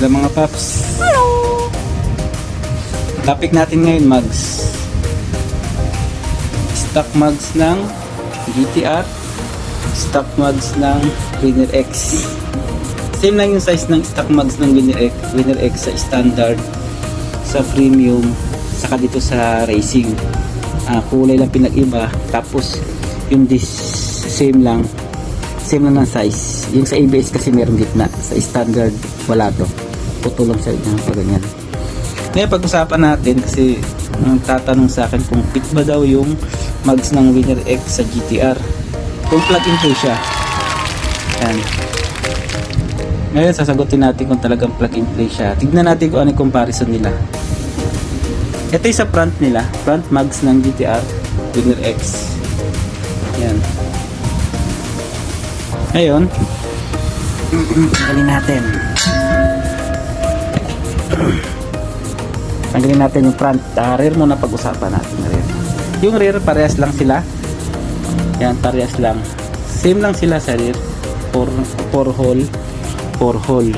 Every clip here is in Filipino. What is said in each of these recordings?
Hello mga paps. Hello. Topic natin ngayon mugs. Stock mugs ng GTR, stock mugs ng Winner X. Same lang yung size ng stock mugs ng Winner X sa standard, sa premium, saka dito sa racing. Kulay lang pinag-iba, tapos yung this same lang ng size. Yung sa ABS kasi meron gitna, sa standard wala to, putulong siya pa ganyan. Ngayon pag-usapan natin kasi tatanong sa akin kung fit ba daw yung mugs ng Winner X sa GTR, kung plug-in play siya. Yan. Ngayon sasagutin natin kung talagang plug-in play siya. Tignan natin kung ano yung comparison nila. Ito yung sa front nila, front mugs ng GTR Winner X. Yan. Ngayon tanggalin natin yung front. Rear muna pag-usapan natin. Yung rear parehas lang sila. Yan, parehas lang, same lang sila sa rear. 4 hole.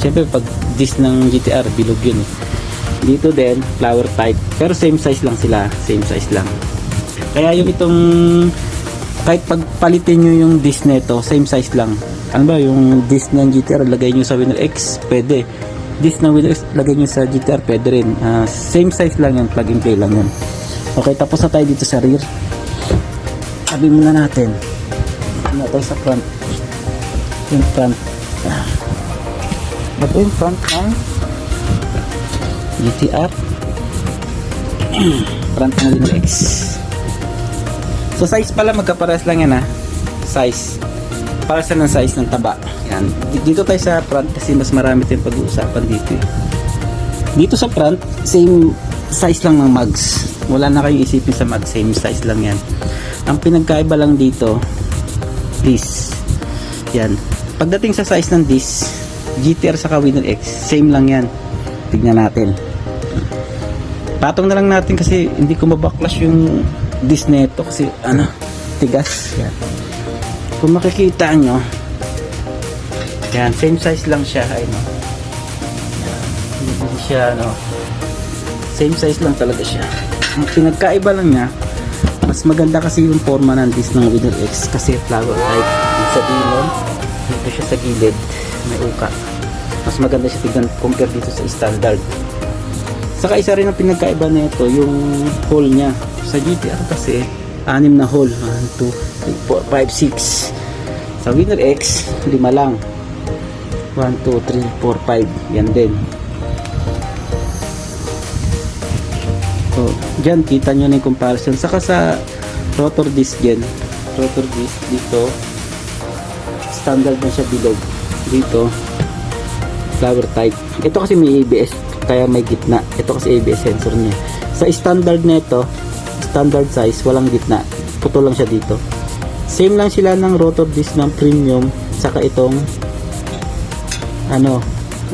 Siyempre pag disc ng GTR bilog yun. Dito din flower type, pero same size lang sila, same size lang. Kaya yung itong kahit pagpalitin nyo yung disc nito, same size lang. Ano ba yung disc ng GTR lagay nyo sa Winner X, pwede. Disc ng Winner X lagay nyo sa GTR, pwede rin. Same size lang yan, plug and play lang yan. Okay, tapos na tayo dito sa rear. Sabi muna natin. Ano tayo sa front. Yung front. Ito yung front ng GTR. Front ng Winner X. So size pala magkapares lang yan size. Para sa ng size ng taba. Yan. Dito tayo sa front kasi mas marami tayong pag-uusapan dito. Dito sa front, same size lang ng mugs. Wala na kayong isipin sa mugs, same size lang yan. Ang pinagkaiba lang dito, this. Yan. Pagdating sa size ng this, GTR saka Winner X, same lang yan. Tignan natin. Patong na lang natin kasi hindi ko mabaklas yung disc neto kasi tigas. Yan. Kung makikita nyo, yan, same size lang siya. Yan. Hindi siya same size lang talaga siya. Ang pinagkaiba lang niya, mas maganda kasi yung forma ng disc ng Winner X kasi flower type. Sa dilon, dito siya sa gilid, may uka. Mas maganda siya tignan compare dito sa standard. Saka isa rin ang pinagkaiba nito yung hole niya. Sa GTR kasi 6 na hole, 1, 2, 3, 4, 5, 6. Sa Winner X 5 lang, 1, 2, 3, 4, 5. Yan din. So dyan kita nyo na yung comparison. Saka sa rotor disc dyan, rotor disc dito standard na siya bilog, dito flower type. Ito kasi may ABS kaya may gitna. Ito kasi ABS sensor niya. Sa standard nito, standard size, walang gitna, puto lang siya dito. Same lang sila ng rotor disc ng premium saka itong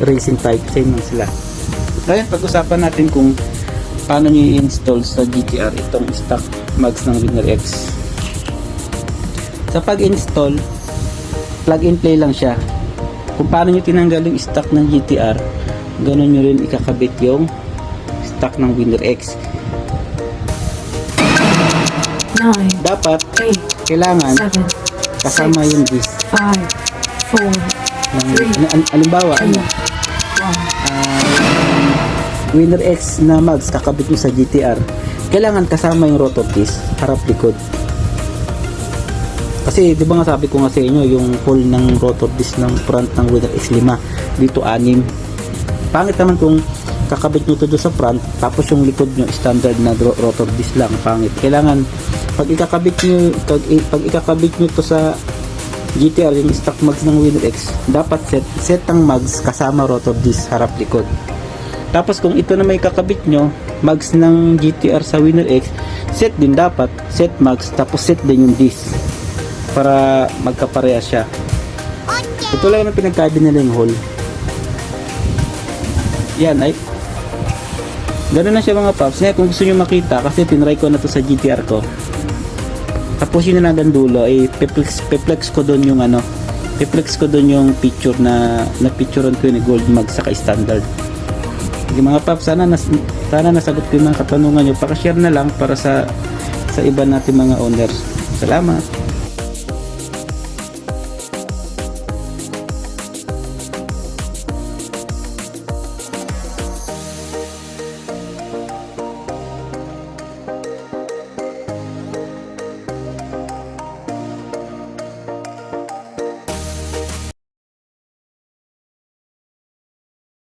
racing type, same lang sila. Ngayon pag-usapan natin kung paano nyo i-install sa GTR itong stock mugs ng Winner X. Sa pag-install, plug and play lang siya. Kung paano nyo tinanggal yung stock ng GTR, ganun nyo rin ikakabit yung stock ng Winner X. 9, Dapat 8, kailangan 7, kasama yung disc 5, 4, halimbawa 2, 1. Winner X na mugs kakabit nyo sa GTR, kailangan kasama yung rotor disc harap likod. Kasi di ba nga sabi ko nga sa inyo yung hole ng rotor disc ng front ng Winner X 5, dito 6. Pangit naman kung kakabit nyo to doon sa front tapos yung likod nyo standard na rotor disc lang, pangit. Kailangan pag ikakabit nyo to sa GTR yung stock mugs ng Winner X, dapat set ang mugs kasama rotor disc harap likod. Tapos kung ito na may kakabit nyo mugs ng GTR sa Winner X, set din dapat, set mugs tapos set din yung disc para magkapareha siya. Ito lang ang pinagkaiba nila yung hole. Yan ay ganoon na siya mga paps. Ngayon kung gusto nyo makita, kasi tinry ko na to sa GTR ko, tapos yun na hanggang dulo, ay peplex ko doon yung i-flex ko doon yung picture na picturean ko yung gold mag saka standard. Sige mga paps, sana nasagot ko yung mga katanungan nyo. Pakashare na lang para sa iba natin mga owner. Salamat.